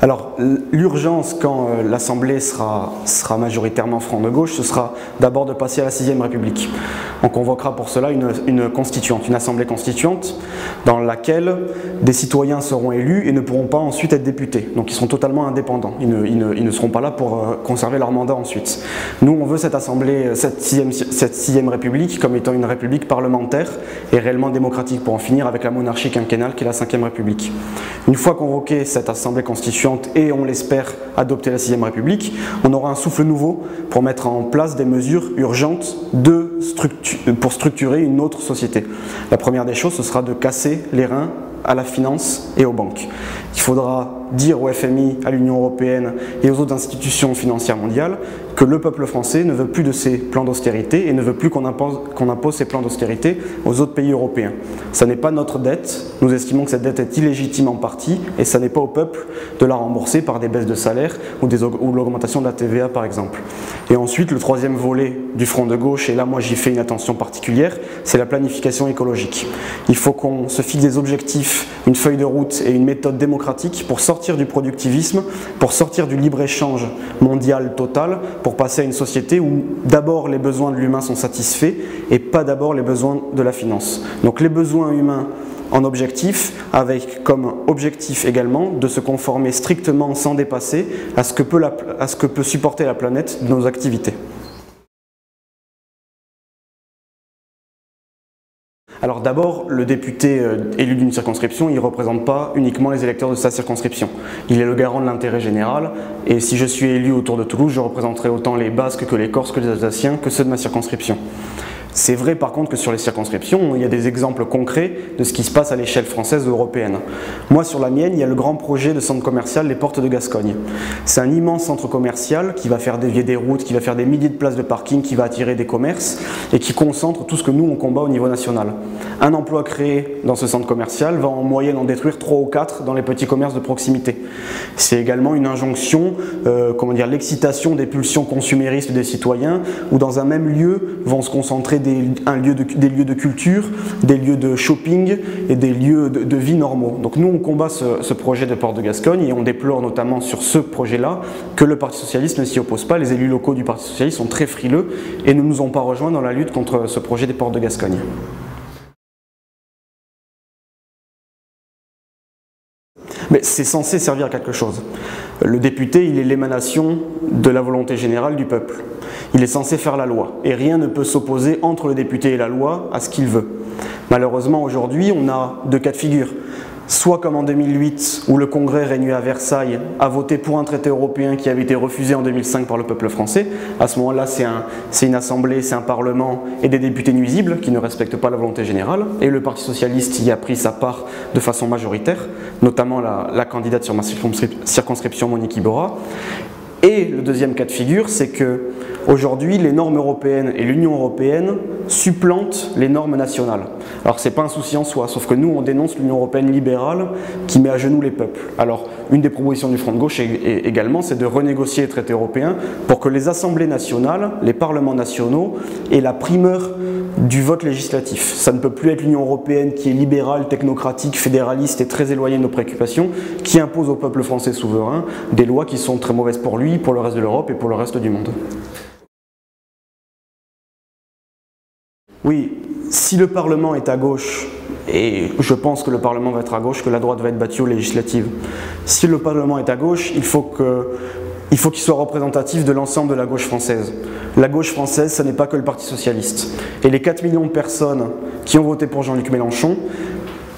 Alors, l'urgence, quand l'Assemblée sera majoritairement Front de gauche, ce sera d'abord de passer à la 6e République. On convoquera pour cela une constituante, une Assemblée constituante, dans laquelle des citoyens seront élus et ne pourront pas ensuite être députés. Donc ils seront totalement indépendants, ils ne seront pas là pour conserver leur mandat ensuite. Nous, on veut cette Assemblée, cette 6e République comme étant une république parlementaire et réellement démocratique, pour en finir avec la monarchie quinquennale qui est la 5e République. Une fois convoquée cette Assemblée constituante et, on l'espère, adopter la 6e République, on aura un souffle nouveau pour mettre en place des mesures urgentes pour structurer une autre société. La première des choses, ce sera de casser les reins à la finance et aux banques. Il faudra dire au FMI, à l'Union européenne et aux autres institutions financières mondiales que le peuple français ne veut plus de ces plans d'austérité et ne veut plus qu'on impose ces plans d'austérité aux autres pays européens. Ça n'est pas notre dette, nous estimons que cette dette est illégitime en partie et ça n'est pas au peuple de la rembourser par des baisses de salaire ou l'augmentation de la TVA par exemple. Et ensuite, le troisième volet du front de gauche, et là moi j'y fais une attention particulière, c'est la planification écologique. Il faut qu'on se fixe des objectifs, une feuille de route et une méthode démocratique pour sortir du productivisme, pour sortir du libre-échange mondial total, pour passer à une société où d'abord les besoins de l'humain sont satisfaits et pas d'abord les besoins de la finance. Donc les besoins humains en objectif, avec comme objectif également de se conformer strictement sans dépasser à ce que peut supporter la planète de nos activités. Alors d'abord, le député élu d'une circonscription, il ne représente pas uniquement les électeurs de sa circonscription. Il est le garant de l'intérêt général, et si je suis élu autour de Toulouse, je représenterai autant les Basques que les Corses que les Alsaciens que ceux de ma circonscription. C'est vrai par contre que sur les circonscriptions, il y a des exemples concrets de ce qui se passe à l'échelle française ou européenne. Moi sur la mienne, il y a le grand projet de centre commercial Les Portes de Gascogne. C'est un immense centre commercial qui va faire dévier des routes, qui va faire des milliers de places de parking, qui va attirer des commerces et qui concentre tout ce que nous on combat au niveau national. Un emploi créé dans ce centre commercial va en moyenne en détruire 3 ou 4 dans les petits commerces de proximité. C'est également une injonction, l'excitation des pulsions consuméristes des citoyens, où dans un même lieu vont se concentrer des lieux de culture, des lieux de shopping et des lieux de vie normaux. Donc nous on combat ce projet de Porte de Gascogne et on déplore notamment sur ce projet-là que le Parti Socialiste ne s'y oppose pas. Les élus locaux du Parti Socialiste sont très frileux et ne nous ont pas rejoints dans la lutte contre ce projet des Portes de Gascogne. Mais c'est censé servir à quelque chose. Le député, il est l'émanation de la volonté générale du peuple. Il est censé faire la loi et rien ne peut s'opposer entre le député et la loi à ce qu'il veut. Malheureusement, aujourd'hui, on a deux cas de figure. Soit comme en 2008, où le Congrès réuni à Versailles a voté pour un traité européen qui avait été refusé en 2005 par le peuple français. À ce moment-là, c'est une assemblée, c'est un parlement et des députés nuisibles qui ne respectent pas la volonté générale. Et le Parti Socialiste y a pris sa part de façon majoritaire, notamment la candidate sur ma circonscription, Monique Iborra. Et le deuxième cas de figure, c'est que aujourd'hui, les normes européennes et l'Union européenne supplantent les normes nationales. Alors c'est pas un souci en soi, sauf que nous on dénonce l'Union européenne libérale qui met à genoux les peuples. Alors une des propositions du Front de gauche également, c'est de renégocier les traités européens pour que les assemblées nationales, les parlements nationaux aient la primeur du vote législatif. Ça ne peut plus être l'Union européenne qui est libérale, technocratique, fédéraliste et très éloignée de nos préoccupations, qui impose au peuple français souverain des lois qui sont très mauvaises pour lui, pour le reste de l'Europe et pour le reste du monde. Oui, si le Parlement est à gauche, et je pense que le Parlement va être à gauche, que la droite va être battue aux législatives, si le Parlement est à gauche, il faut qu'il soit représentatif de l'ensemble de la gauche française. La gauche française, ce n'est pas que le Parti Socialiste. Et les 4 millions de personnes qui ont voté pour Jean-Luc Mélenchon,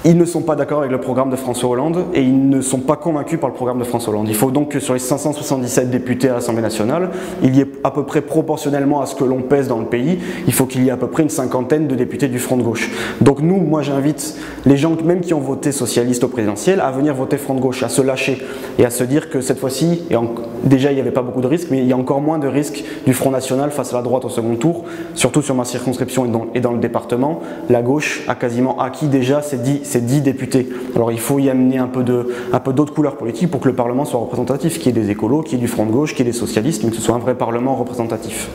ils ne sont pas d'accord avec le programme de François Hollande et ils ne sont pas convaincus par le programme de François Hollande. Il faut donc que sur les 577 députés à l'Assemblée nationale, il y ait à peu près proportionnellement à ce que l'on pèse dans le pays, il faut qu'il y ait à peu près une cinquantaine de députés du Front de gauche. Donc nous, moi j'invite les gens même qui ont voté socialiste au présidentiel à venir voter Front de gauche, à se lâcher et à se dire que cette fois-ci, déjà il n'y avait pas beaucoup de risques, mais il y a encore moins de risques du Front national face à la droite au second tour, surtout sur ma circonscription et dans le département. La gauche a quasiment acquis déjà ces 10 députés. Alors il faut y amener un peu d'autres couleurs politiques pour que le Parlement soit représentatif, qu'il y ait des écolos, qu'il y ait du Front de gauche, qu'il y ait des socialistes, mais que ce soit un vrai Parlement représentatif.